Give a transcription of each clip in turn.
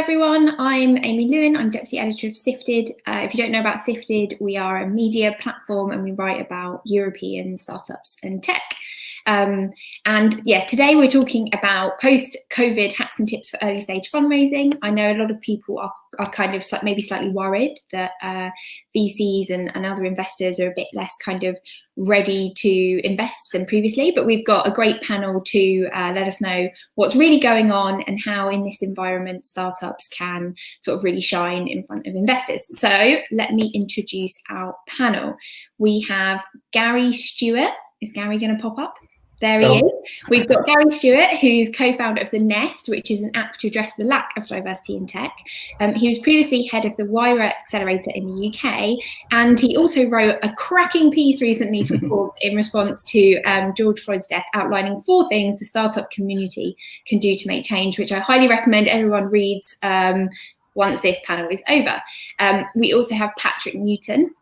everyone, I'm Amy Lewin. I'm Deputy Editor of Sifted. If you don't know about Sifted, we are a media platform and we write about European startups and tech. Today we're talking about post-COVID hacks and tips for early stage fundraising. I know a lot of people are kind of maybe slightly worried that VCs and other investors are a bit less kind of ready to invest than previously, but we've got a great panel to let us know what's really going on and how in this environment startups can sort of really shine in front of investors. So let me introduce our panel. We have Gary Stewart. Is Gary going to pop up? There he is. We've got Gary Stewart, who's co-founder of The Nest, which is an app to address the lack of diversity in tech. He was previously head of the Wire Accelerator in the UK, and he also wrote a cracking piece recently for Forbes in response to George Floyd's death, outlining 4 things the startup community can do to make change, which I highly recommend everyone reads once this panel is over. We also have Patrick Newton.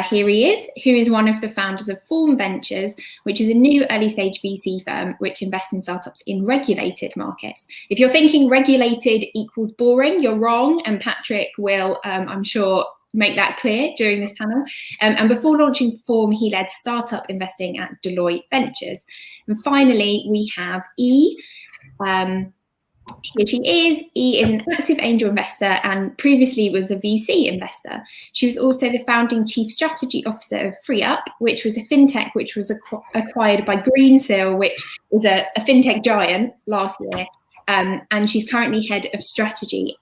Here he is, who is one of the founders of Form Ventures, which is a new early stage VC firm which invests in startups in regulated markets. If you're thinking regulated equals boring, you're wrong, and Patrick will, I'm sure, make that clear during this panel. And before launching Form, he led startup investing at Deloitte Ventures. And finally, we have E. Here she is. E is an active angel investor and previously was a VC investor. She was also the founding chief strategy officer of FreeUp, which was a fintech which was acquired by Greensill, which is a fintech giant last year. And she's currently head of strategy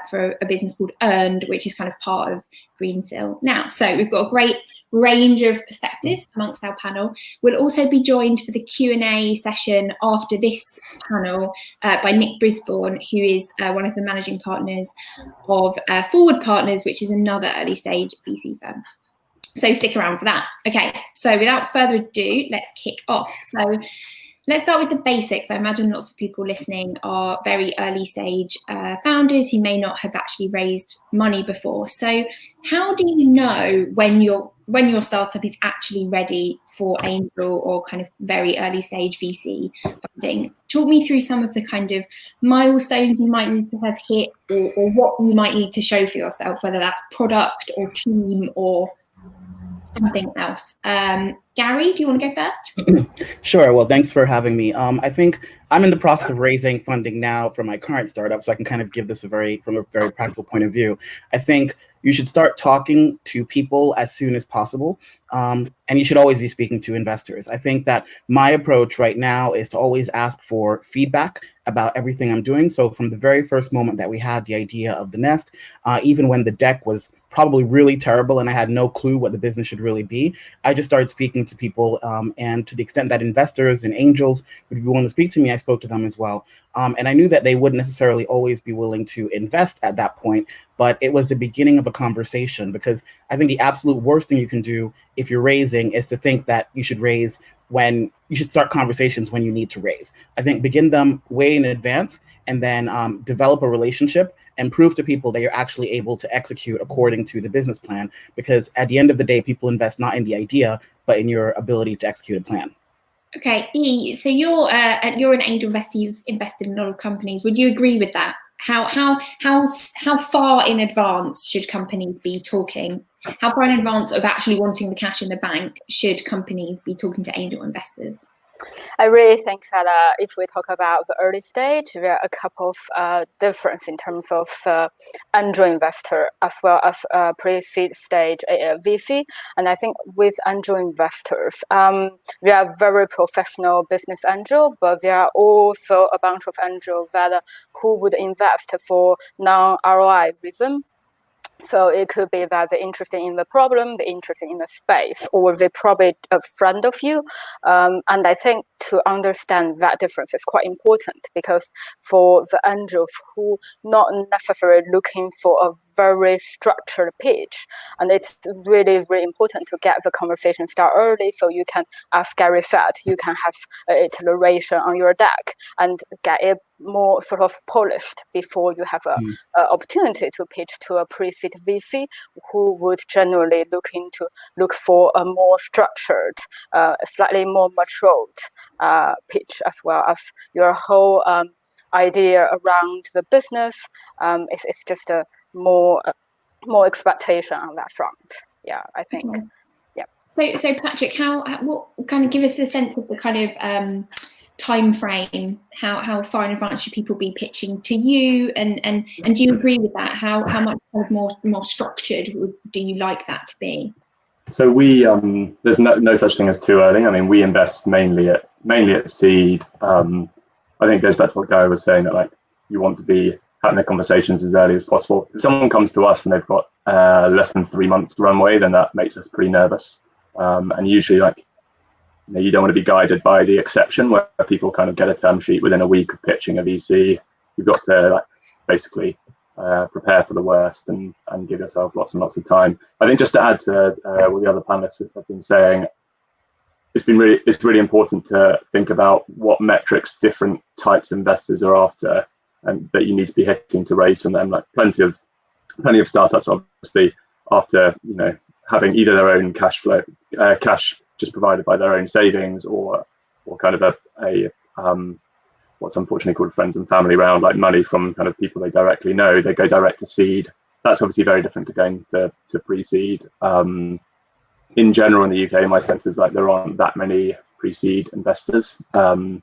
for a business called Earned, which is kind of part of Greensill now. So we've got a great range of perspectives amongst our panel. We'll also be joined for the Q&A session after this panel by Nick Brisbourne, who is one of the managing partners of Forward Partners, which is another early stage VC firm. So stick around for that. Okay, so without further ado, let's kick off. So let's start with the basics. I imagine lots of people listening are very early stage founders who may not have actually raised money before. So how do you know when your startup is actually ready for angel or kind of very early stage VC funding? Talk me through some of the kind of milestones you might need to have hit or what you might need to show for yourself, whether that's product or team or something else. Gary, do you want to go first? Sure. Well, thanks for having me. I think I'm in the process of raising funding now for my current startup, so I can kind of give this from a very practical point of view. I think you should start talking to people as soon as possible, and you should always be speaking to investors. I think that my approach right now is to always ask for feedback about everything I'm doing. So from the very first moment that we had the idea of The Nest, even when the deck was probably really terrible and I had no clue what the business should really be, I just started speaking to people, and to the extent that investors and angels would be willing to speak to me, I spoke to them as well. And I knew that they wouldn't necessarily always be willing to invest at that point, but it was the beginning of a conversation, because I think the absolute worst thing you can do if you're raising is to think that you should raise when you should start conversations when you need to raise. I think begin them way in advance and then develop a relationship and prove to people that you're actually able to execute according to the business plan, because at the end of the day, people invest not in the idea, but in your ability to execute a plan. Okay, E, so you're an angel investor, you've invested in a lot of companies. Would you agree with that? How far in advance should companies be talking? How far in advance of actually wanting the cash in the bank should companies be talking to angel investors? I really think that if we talk about the early stage, there are a couple of difference in terms of angel investor as well as pre-seed stage VC. And I think with angel investors, they are very professional business angel, but there are also a bunch of angels that who would invest for non-ROI reason. So it could be that they're interested in the problem, they're interested in the space, or they're probably a friend of you. And I think to understand that difference is quite important, because for the angels who not necessarily looking for a very structured pitch, and it's really, really important to get the conversation start early, so you can, as Gary said, you can have an iteration on your deck and get it more sort of polished before you have a opportunity to pitch to a pre-seed VC who would generally look for a more structured, slightly more matured pitch, as well as your whole idea around the business. It's just a more expectation on that front. Yeah, I think. Okay. Yeah. So Patrick, what kind of give us the sense of the kind of time frame? How far in advance should people be pitching to you? And do you agree with that? How much kind of more structured do you like that to be? So we there's no such thing as too early. I mean, we invest mainly at seed. I think it goes back to what Gary was saying, that like you want to be having the conversations as early as possible. If someone comes to us and they've got less than 3 months runway, then that makes us pretty nervous. And usually, like, you don't want to be guided by the exception where people kind of get a term sheet within a week of pitching a VC. You've got to like basically prepare for the worst and give yourself lots and lots of time. I think just to add to what the other panelists have been saying, it's really important to think about what metrics different types of investors are after, and that you need to be hitting to raise from them. Like plenty of startups, obviously, after having either their own cash flow, cash just provided by their own savings, or kind of a what's unfortunately called friends and family round, like money from kind of people they directly know. They go direct to seed. That's obviously very different to going to pre-seed. In general, in the UK, my sense is like there aren't that many pre-seed investors, but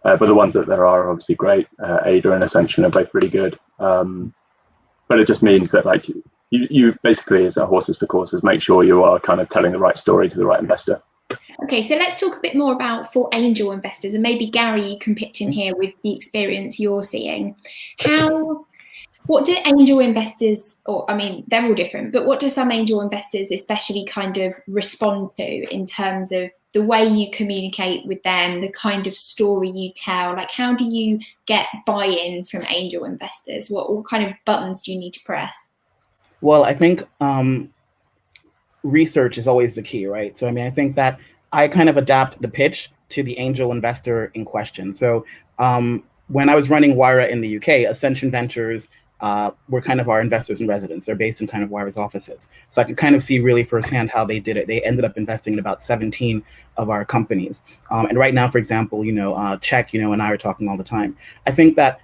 the ones that there are obviously great. Ada and Ascension are both really good, but it just means that like you basically, as a horses for courses, make sure you are kind of telling the right story to the right investor. Okay, so let's talk a bit more about for angel investors, and maybe Gary, you can pitch in here with the experience you're seeing. What do angel investors, or I mean, they're all different, but what do some angel investors especially kind of respond to in terms of the way you communicate with them, the kind of story you tell? Like, how do you get buy-in from angel investors? What kind of buttons do you need to press? Well, I think research is always the key, right? So, I mean, I think that I kind of adapt the pitch to the angel investor in question. So when I was running Wyra in the UK, Ascension Ventures were kind of our investors in residence. They're based in kind of Wyra's offices. So I could kind of see really firsthand how they did it. They ended up investing in about 17 of our companies. And right now, for example, Czech, and I are talking all the time. I think that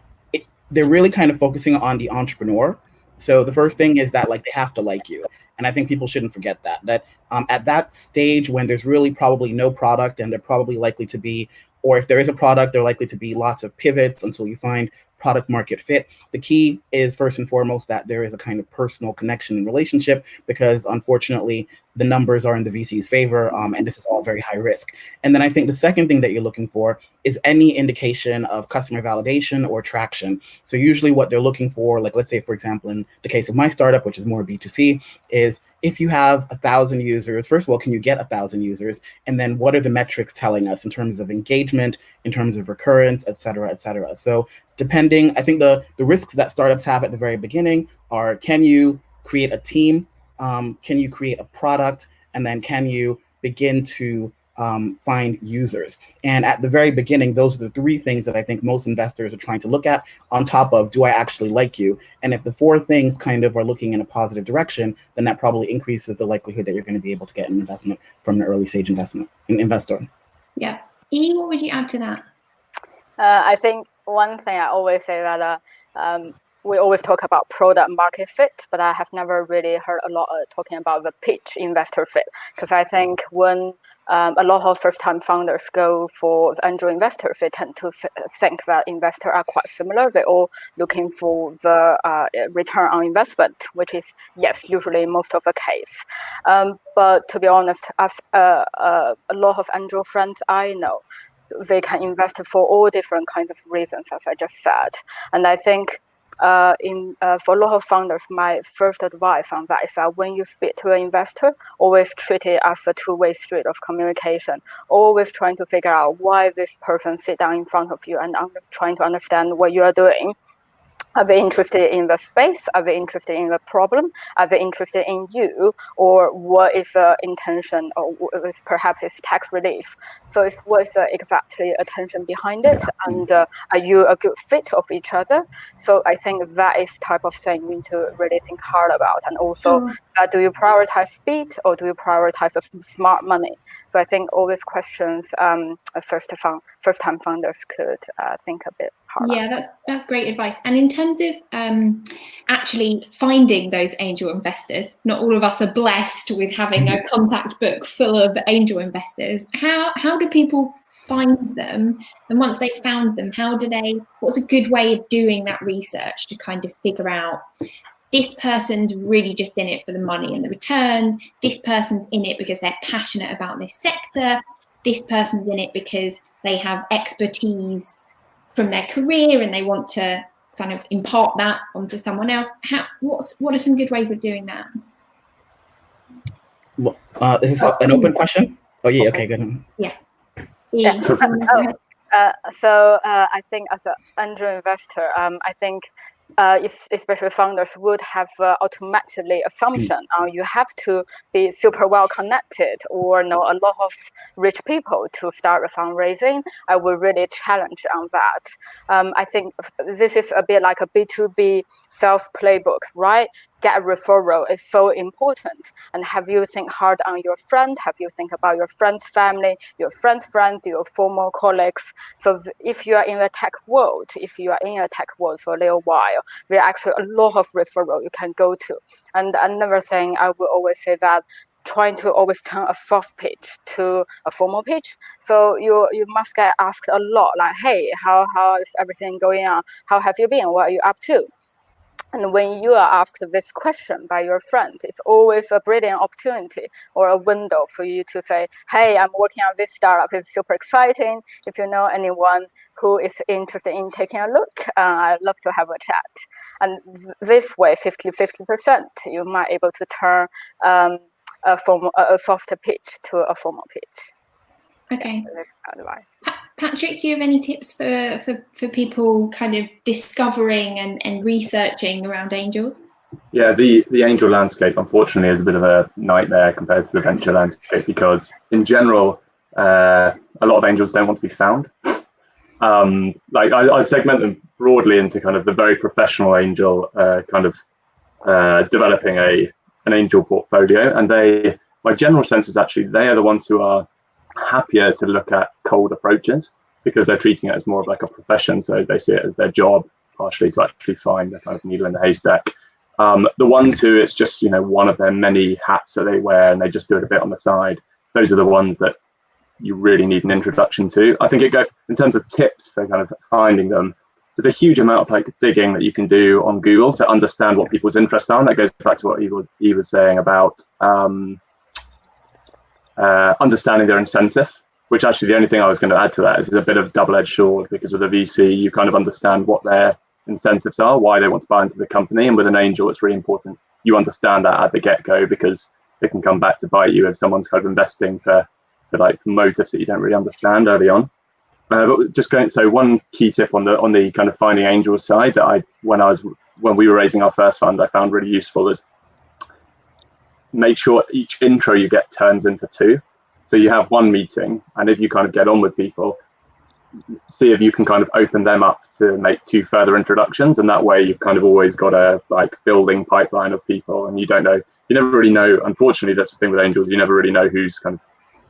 they're really kind of focusing on the entrepreneur. So the first thing is that like they have to like you. And I think people shouldn't forget that at that stage when there's really probably no product, and they're probably likely to be, or if there is a product, there are likely to be lots of pivots until you find product market fit. The key is first and foremost that there is a kind of personal connection and relationship, because unfortunately the numbers are in the VC's favor, and this is all very high risk. And then I think the second thing that you're looking for is any indication of customer validation or traction. So usually what they're looking for, like let's say for example in the case of my startup, which is more B2C, is if you have 1,000 users, first of all, can you get 1,000 users? And then what are the metrics telling us in terms of engagement, in terms of recurrence, et cetera, et cetera. So depending, I think the risks that startups have at the very beginning are, can you create a team? Can you create a product? And then can you begin to find users? And at the very beginning, those are the three things that I think most investors are trying to look at, on top of, do I actually like you? And if the four things kind of are looking in a positive direction, then that probably increases the likelihood that you're going to be able to get an investment from an early stage investor. Yeah. E, what would you add to that? I think one thing I always say that we always talk about product market fit, but I have never really heard a lot talking about the pitch investor fit. Because I think when a lot of first-time founders go for the angel investor, they tend to think that investors are quite similar. They're all looking for the return on investment, which is, yes, usually most of the case. But to be honest, a lot of angel friends I know, they can invest for all different kinds of reasons, as I just said. And I think for a lot of founders, my first advice on that is that when you speak to an investor, always treat it as a two-way street of communication. Always trying to figure out why this person sit down in front of you and trying to understand what you are doing. Are they interested in the space? Are they interested in the problem? Are they interested in you? Or what is the intention? Or perhaps it's tax relief. So what is the exactly attention behind it? And are you a good fit of each other? So I think that is type of thing you need to really think hard about. And also, do you prioritize speed or do you prioritize smart money? So I think all these questions first-time founders could think a bit Carla. Yeah, that's great advice. And in terms of actually finding those angel investors, not all of us are blessed with having a contact book full of angel investors. How do people find them? And once they've found them, what's a good way of doing that research to kind of figure out, this person's really just in it for the money and the returns, this person's in it because they're passionate about this sector, this person's in it because they have expertise from their career and they want to kind of impart that onto someone else? What are some good ways of doing that? Well, is this an open question? Oh yeah, okay, good. Yeah. So I think as an angel investor, I think especially founders would have automatically assumption you have to be super well connected or know a lot of rich people to start a fundraising. I will really challenge on that. I think this is a bit like a B2B sales playbook, right? Get a referral is so important. And have you think hard on your friend? Have you think about your friend's family, your friend's friends, your former colleagues? So if you are in the tech world, for a little while, there are actually a lot of referral you can go to. And another thing I will always say that trying to always turn a soft pitch to a formal pitch. So you must get asked a lot, like, hey, how is everything going on? How have you been? What are you up to? And when you are asked this question by your friends, it's always a brilliant opportunity or a window for you to say, hey, I'm working on this startup. It's super exciting. If you know anyone who is interested in taking a look, I'd love to have a chat. And this way, 50%, you might able to turn a softer pitch to a formal pitch. Okay. Patrick, do you have any tips for people kind of discovering and researching around angels? Yeah, the angel landscape, unfortunately, is a bit of a nightmare compared to the venture landscape, because in general, a lot of angels don't want to be found. Like I segment them broadly into kind of the very professional angel, developing an angel portfolio, and my general sense is actually they are the ones who are happier to look at cold approaches because they're treating it as more of like a profession, so they see it as their job partially to actually find the kind of needle in the haystack. The ones who it's just one of their many hats that they wear and they just do it a bit on the side, those are the ones that you really need an introduction to. I think in terms of tips for kind of finding them, there's a huge amount of like digging that you can do on Google to understand what people's interests are. And that goes back to what he was saying about understanding their incentive, which actually the only thing I was going to add to that is a bit of double-edged sword, because with a VC, you kind of understand what their incentives are, why they want to buy into the company. And with an angel, it's really important you understand that at the get-go, because it can come back to bite you if someone's kind of investing for like motives that you don't really understand early on. But just so one key tip on the kind of finding angels side that when we were raising our first fund, I found really useful is make sure each intro you get turns into two. So you have one meeting, and if you kind of get on with people, see if you can kind of open them up to make two further introductions, and that way you've kind of always got a like building pipeline of people, and you never really know. Unfortunately, that's the thing with angels, you never really know whose kind of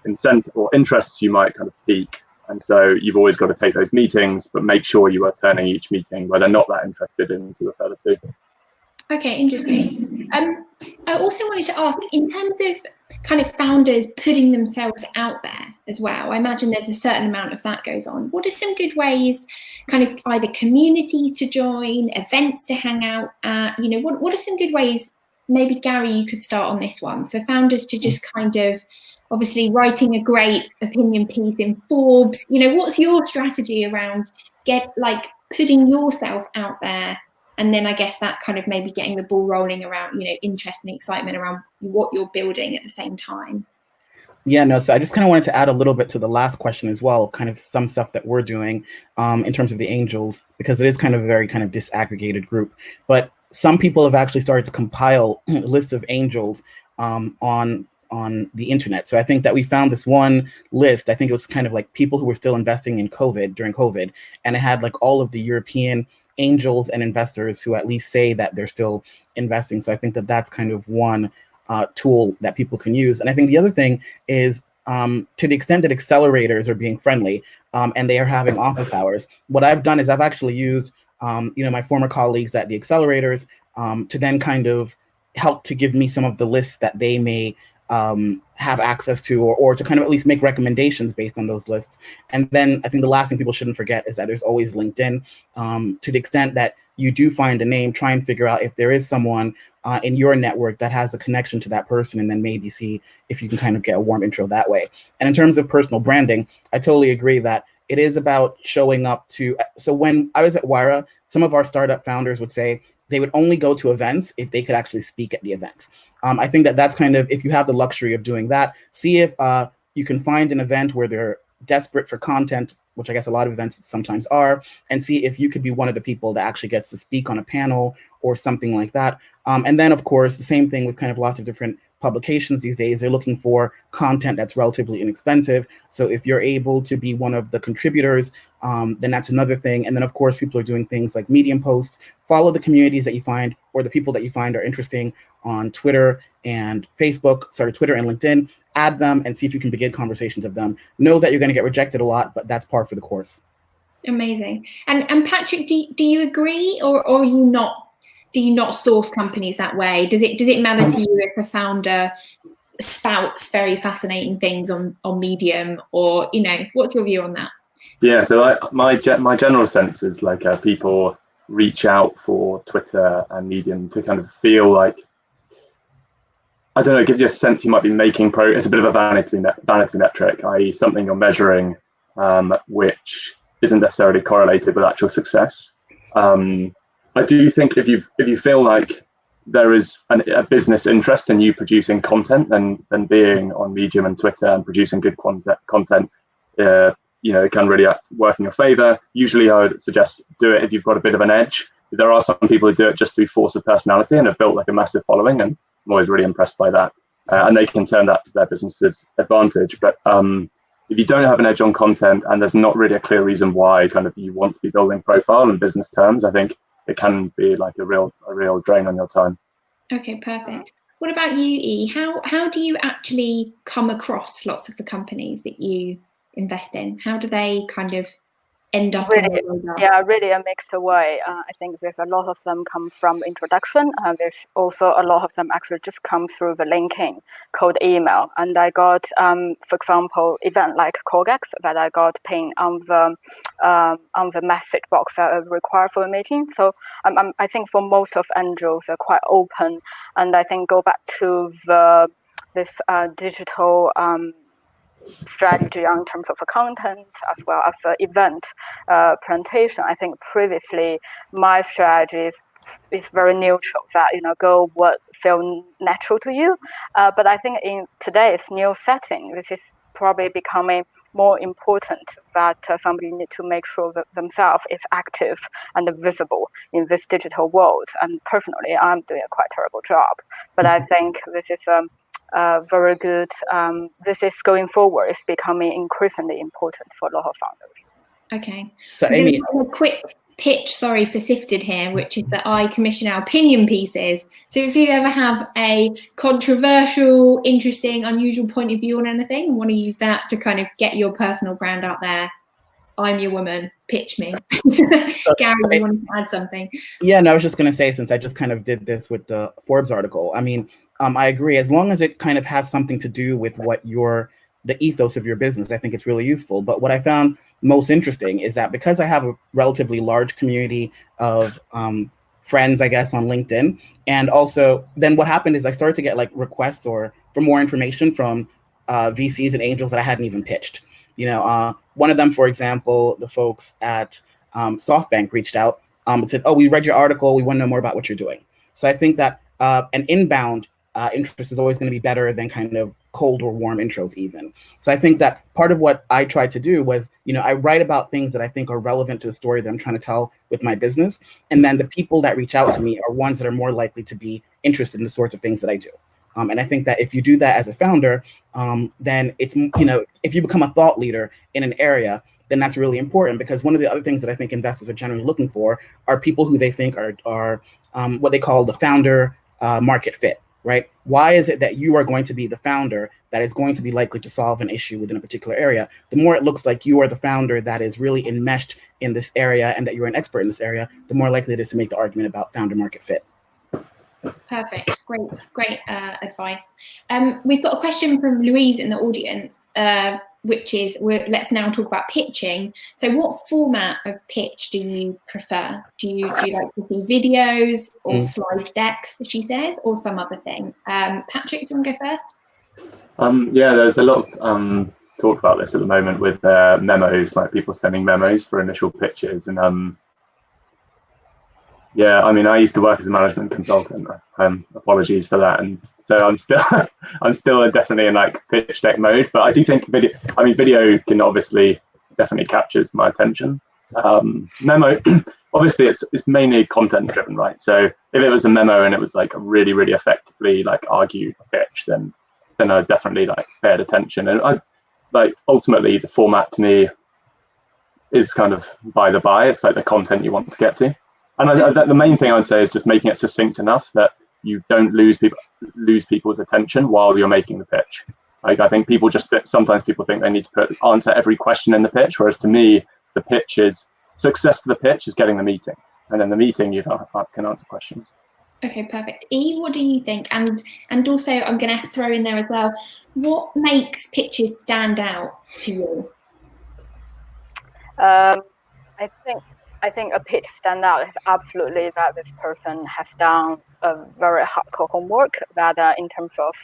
incentive or interests you might kind of pique. And so you've always got to take those meetings, but make sure you are turning each meeting where they're not that interested into a further two. Okay, interesting. I also wanted to ask, in terms of kind of founders putting themselves out there as well, I imagine there's a certain amount of that goes on. What are some good ways, kind of either communities to join, events to hang out at, what are some good ways, maybe Gary, you could start on this one, for founders to just kind of, obviously writing a great opinion piece in Forbes, what's your strategy around putting yourself out there? And then I guess that kind of maybe getting the ball rolling around, interest and excitement around what you're building at the same time. Yeah, no, so I just kind of wanted to add a little bit to the last question as well, kind of some stuff that we're doing in terms of the angels, because it is kind of a very kind of disaggregated group. But some people have actually started to compile lists of angels on the internet. So I think that we found this one list. I think it was kind of like people who were still investing in during COVID, and it had like all of the European angels and investors who at least say that they're still investing. So I think that that's kind of one tool that people can use. And I think the other thing is to the extent that accelerators are being friendly, and they are having office hours. What I've done is I've actually used, my former colleagues at the accelerators to then kind of help to give me some of the lists that they may have access to, or to kind of at least make recommendations based on those lists. And then I think the last thing people shouldn't forget is that there's always LinkedIn. To the extent that you do find a name, try and figure out if there is someone in your network that has a connection to that person, and then maybe see if you can kind of get a warm intro that way. And in terms of personal branding, I totally agree that it is about showing up to, so when I was at Wyra, some of our startup founders would say they would only go to events if they could actually speak at the events. I think that that's kind of, if you have the luxury of doing that, see if you can find an event where they're desperate for content, which I guess a lot of events sometimes are, and see if you could be one of the people that actually gets to speak on a panel or something like that. And then, of course, the same thing with kind of lots of different publications these days. They're looking for content that's relatively inexpensive. So if you're able to be one of the contributors, then that's another thing. And then, of course, people are doing things like Medium posts. Follow the communities that you find, or the people that you find are interesting on Twitter and Twitter and LinkedIn. Add them and see if you can begin conversations of them. Know that you're going to get rejected a lot, but that's par for the course. Amazing. And Patrick, do you agree, or you not? Do you not source companies that way? Does it matter to you if a founder spouts very fascinating things on Medium, or what's your view on that? Yeah, so my general sense is like people reach out for Twitter and Medium to kind of feel like, I don't know, it gives you a sense you might be making progress. It's a bit of a vanity metric, i.e. something you're measuring, which isn't necessarily correlated with actual success. I do think if you feel like there is a business interest in you producing content, then being on Medium and Twitter and producing good content, it can really work in your favor. Usually I would suggest do it if you've got a bit of an edge. There are some people who do it just through force of personality and have built like a massive following, and I'm always really impressed by that. And they can turn that to their business's advantage. But if you don't have an edge on content and there's not really a clear reason why kind of you want to be building profile in business terms, I think it can be like a real drain on your time. Okay, perfect. What about you, E? How do you actually come across lots of the companies that you invest in? How do they kind of end up on the radar? Yeah, really a mixed way. I think there's a lot of them come from introduction. There's also a lot of them actually just come through the linking, cold email. And I got, for example, event like CogX that I got pinged on the message box that required for a meeting. So I think for most of angels, they're quite open. And I think go back to this digital strategy in terms of the content as well as the event presentation. I think previously my strategy is very neutral, that go what feel natural to you. But I think in today's new setting, this is probably becoming more important, that somebody need to make sure that themselves is active and visible in this digital world. And personally, I'm doing a quite terrible job, but I think this is very good. This is going forward. It's becoming increasingly important for a lot of founders. Okay. So Amy, a quick pitch, for Sifted here, which is that I commission our opinion pieces. So if you ever have a controversial, interesting, unusual point of view on anything and want to use that to kind of get your personal brand out there, I'm your woman. Pitch me. Gary, you wanted to add something? Yeah, no, I was just going to say, since I just kind of did this with the Forbes article, I mean, I agree. As long as it kind of has something to do with what the ethos of your business, I think it's really useful. But what I found most interesting is that because I have a relatively large community of friends, I guess, on LinkedIn, and also then what happened is I started to get like requests for more information from VCs and angels that I hadn't even pitched. One of them, for example, the folks at SoftBank reached out and said, "Oh, we read your article. We want to know more about what you're doing." So I think that an inbound interest is always going to be better than kind of cold or warm intros even. So I think that part of what I tried to do was, I write about things that I think are relevant to the story that I'm trying to tell with my business. And then the people that reach out to me are ones that are more likely to be interested in the sorts of things that I do. And I think that if you do that as a founder, then it's, if you become a thought leader in an area, then that's really important, because one of the other things that I think investors are generally looking for are people who they think are what they call the founder market fit, right? Why is it that you are going to be the founder that is going to be likely to solve an issue within a particular area? The more it looks like you are the founder that is really enmeshed in this area and that you're an expert in this area, the more likely it is to make the argument about founder market fit. Perfect. Great advice. We've got a question from Louise in the audience, which is, let's now talk about pitching. So what format of pitch do you prefer? Do you like to see videos or slide decks, she says, or some other thing? Patrick, do you want to go first? Yeah, there's a lot of talk about this at the moment with memos, like people sending memos for initial pitches. And yeah, I mean, I used to work as a management consultant. Apologies for that, and so I'm still definitely in like pitch deck mode. But I do think video can obviously definitely captures my attention. Memo, obviously, it's mainly content driven, right? So if it was a memo and it was like a really effectively like argued pitch, then I definitely like paid attention. And I like ultimately the format to me is kind of by the by. It's like the content you want to get to. And the main thing I would say is just making it succinct enough that you don't lose people's attention while you're making the pitch. Like I think sometimes people think they need to answer every question in the pitch, whereas to me, the pitch is success for the pitch is getting the meeting, and then the meeting you can answer questions. Okay, perfect. E, what do you think? And also, I'm going to throw in there as well, what makes pitches stand out to you? I think a pitch stand out is absolutely that this person has done a very hardcore homework, that in terms of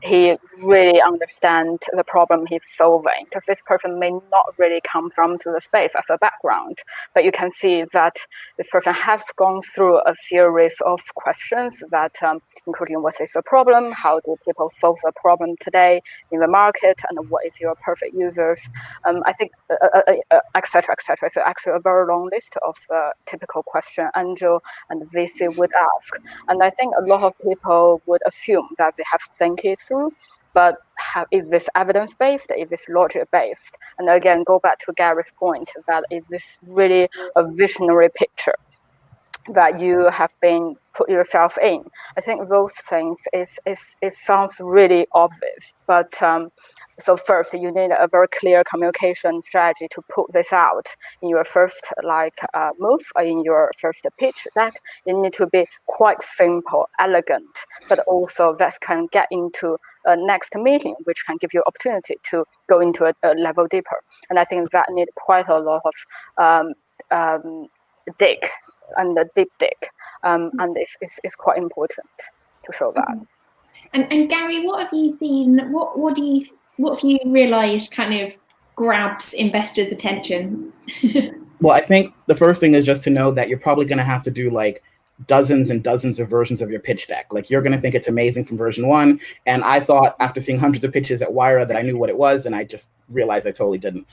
he really understands the problem he's solving, because this person may not really come from the space as a background, but you can see that this person has gone through a series of questions that including what is the problem, how do people solve the problem today in the market, and what is your perfect users, I think etc. So actually a very long list of typical question Angel and VC would ask, and I think a lot of people would assume that they have think it through, but is this evidence-based, is this logic-based? And again, go back to Gary's point that is this really a visionary picture that you have been put yourself in. I think those things it sounds really obvious, but so first you need a very clear communication strategy to put this out in your first move, or in your first pitch deck. You need to be quite simple, elegant, but also that can get into a next meeting, which can give you opportunity to go into a level deeper. And I think that need quite a lot of dig and the deep dig, and it's quite important to show that. And Gary, what have you seen? What have you realised kind of grabs investors' attention? Well, I think the first thing is just to know that you're probably going to have to do like dozens and dozens of versions of your pitch deck. Like you're going to think it's amazing from version 1. And I thought after seeing hundreds of pitches at Wyra that I knew what it was, and I just realized I totally didn't.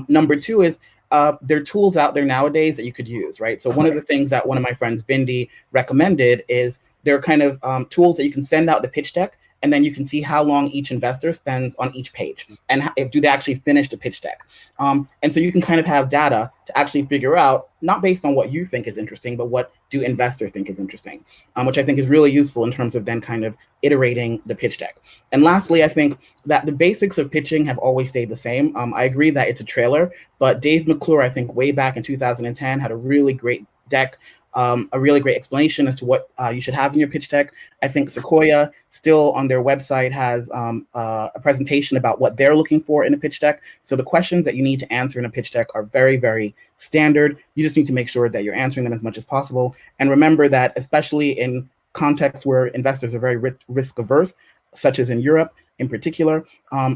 Number 2 is there are tools out there nowadays that you could use, right? So one of the things that one of my friends, Bindi, recommended is there are kind of tools that you can send out the pitch deck, and then you can see how long each investor spends on each page, and do they actually finish the pitch deck. And so you can kind of have data to actually figure out, not based on what you think is interesting, but what do investors think is interesting, which I think is really useful in terms of then kind of iterating the pitch deck. And lastly, I think that the basics of pitching have always stayed the same. I agree that it's a trailer, but Dave McClure, I think way back in 2010, had a really great deck, a really great explanation as to what you should have in your pitch deck. I think Sequoia still on their website has a presentation about what they're looking for in a pitch deck. So the questions that you need to answer in a pitch deck are very, very standard. You just need to make sure that you're answering them as much as possible. And remember that especially in contexts where investors are very risk averse, such as in Europe in particular,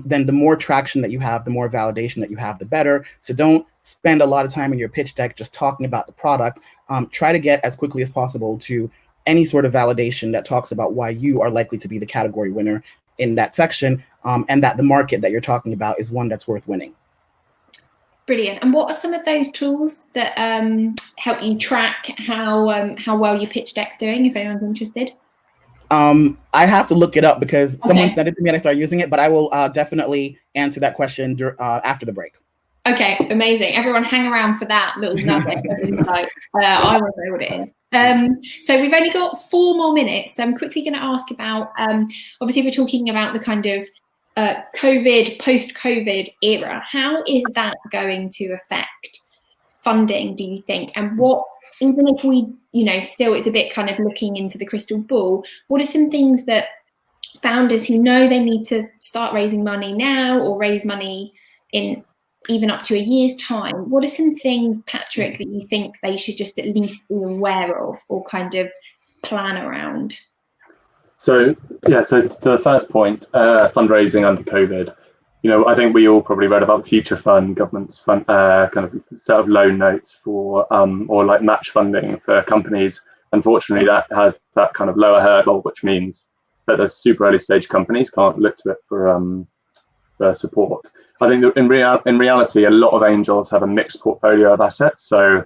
then the more traction that you have, the more validation that you have, the better. So don't spend a lot of time in your pitch deck just talking about the product. Try to get as quickly as possible to any sort of validation that talks about why you are likely to be the category winner in that section, and that the market that you're talking about is one that's worth winning. Brilliant. And what are some of those tools that help you track how well your pitch deck's doing, if anyone's interested? I have to look it up because someone sent it to me and I started using it, but I will definitely answer that question after the break. Okay, amazing. Everyone hang around for that little nugget of insight. I want to know what it is. So we've only got 4 more minutes. So I'm quickly going to ask about, obviously we're talking about the kind of COVID, post-COVID era. How is that going to affect funding, do you think? And what, even if we, still it's a bit kind of looking into the crystal ball, what are some things that founders who know they need to start raising money now or raise money in even up to a year's time, what are some things, Patrick, that you think they should just at least be aware of or kind of plan around? So to the first point, fundraising under COVID, I think we all probably read about the Future Fund, government's fund, kind of set of loan notes for, or like match funding for companies. Unfortunately, that has that kind of lower hurdle, which means that the super early stage companies can't look to it for support. I think that in reality, a lot of angels have a mixed portfolio of assets. So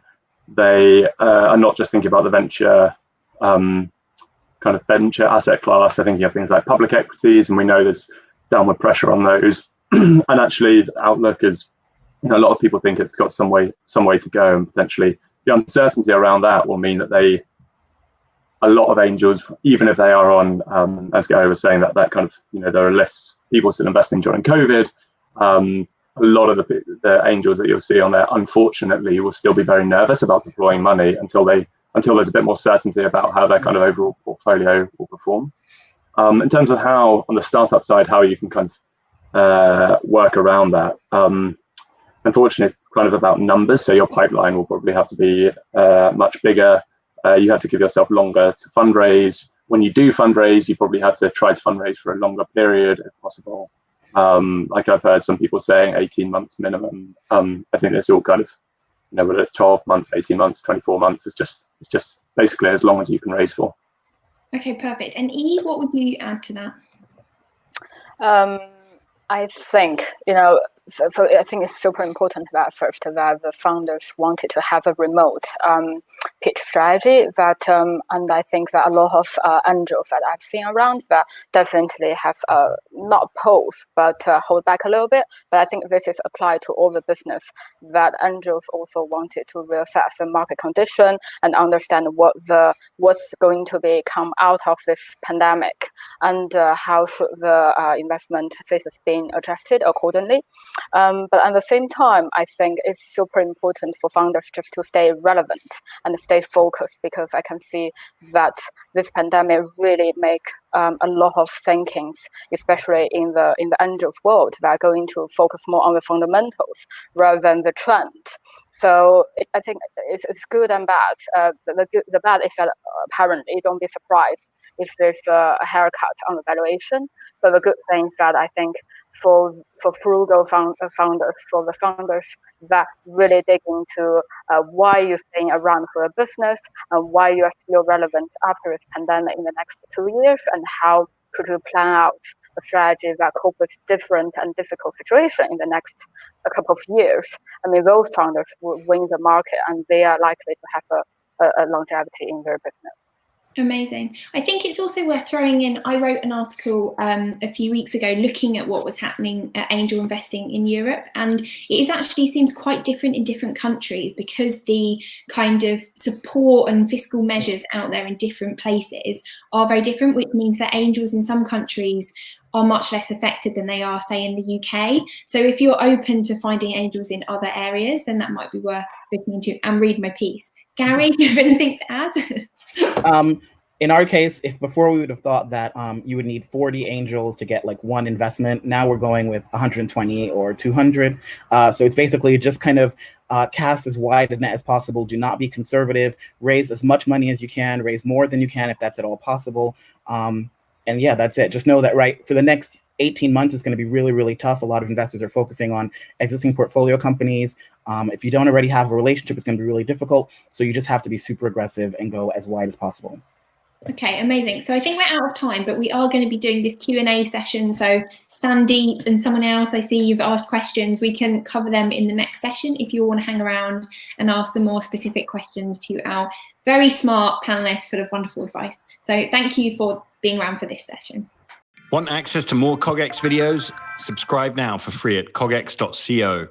they are not just thinking about the venture kind of venture asset class. They're thinking of things like public equities, and we know there's downward pressure on those. And actually, the outlook is, a lot of people think it's got some way to go, and potentially the uncertainty around that will mean that a lot of angels, even if they are on, as Gary was saying, that kind of, there are less people still investing during COVID. A lot of the angels that you'll see on there, unfortunately, will still be very nervous about deploying money until there's a bit more certainty about how their kind of overall portfolio will perform. In terms of how, on the startup side, how you can kind of work around that, unfortunately, it's kind of about numbers. So your pipeline will probably have to be much bigger. You have to give yourself longer to fundraise. When you do fundraise, you probably have to try to fundraise for a longer period if possible. Like I've heard some people saying 18 months minimum. I think it's all kind of, whether it's 12 months, 18 months, 24 months, it's just basically as long as you can raise for. Okay, perfect. And E, what would you add to that? I think, so I think it's super important that first that the founders wanted to have a remote pitch strategy that, and I think that a lot of angels that I've seen around that definitely have not pause, but hold back a little bit. But I think this is applied to all the business that angels also wanted to reassess the market condition and understand what's going to come out of this pandemic and how should the investment thesis be adjusted accordingly. But at the same time, I think it's super important for founders just to stay relevant and stay focused, because I can see that this pandemic really make a lot of thinkings, especially in the angels world, that are going to focus more on the fundamentals rather than the trend. So I think it's good and bad. The bad is that apparently don't be surprised if there's a haircut on the valuation. But the good thing is that I think for frugal founders, for the founders that really dig into why you're staying around for a business and why you are still relevant after this pandemic in the next 2 years, and how could you plan out a strategy that cope with different and difficult situations in the next couple of years. I mean, those founders will win the market, and they are likely to have a longevity in their business. Amazing. I think it's also worth throwing in, I wrote an article a few weeks ago looking at what was happening at angel investing in Europe, and it actually seems quite different in different countries because the kind of support and fiscal measures out there in different places are very different, which means that angels in some countries are much less affected than they are, say, in the UK. So if you're open to finding angels in other areas, then that might be worth looking into, and read my piece. Gary, do you have anything to add? In our case, if before we would have thought that you would need 40 angels to get like one investment, now we're going with 120 or 200. So it's basically just kind of cast as wide a net as possible. Do not be conservative. Raise as much money as you can. Raise more than you can if that's at all possible. And yeah, that's it. Just know that for the next 18 months, it's going to be really, really tough. A lot of investors are focusing on existing portfolio companies. If you don't already have a relationship, it's going to be really difficult. So you just have to be super aggressive and go as wide as possible. Okay, amazing. So I think we're out of time, but we are going to be doing this Q&A session. So Sandeep and someone else, I see you've asked questions. We can cover them in the next session if you want to hang around and ask some more specific questions to our very smart panelists full of wonderful advice. So thank you for being around for this session. Want access to more CogX videos? Subscribe now for free at cogx.co.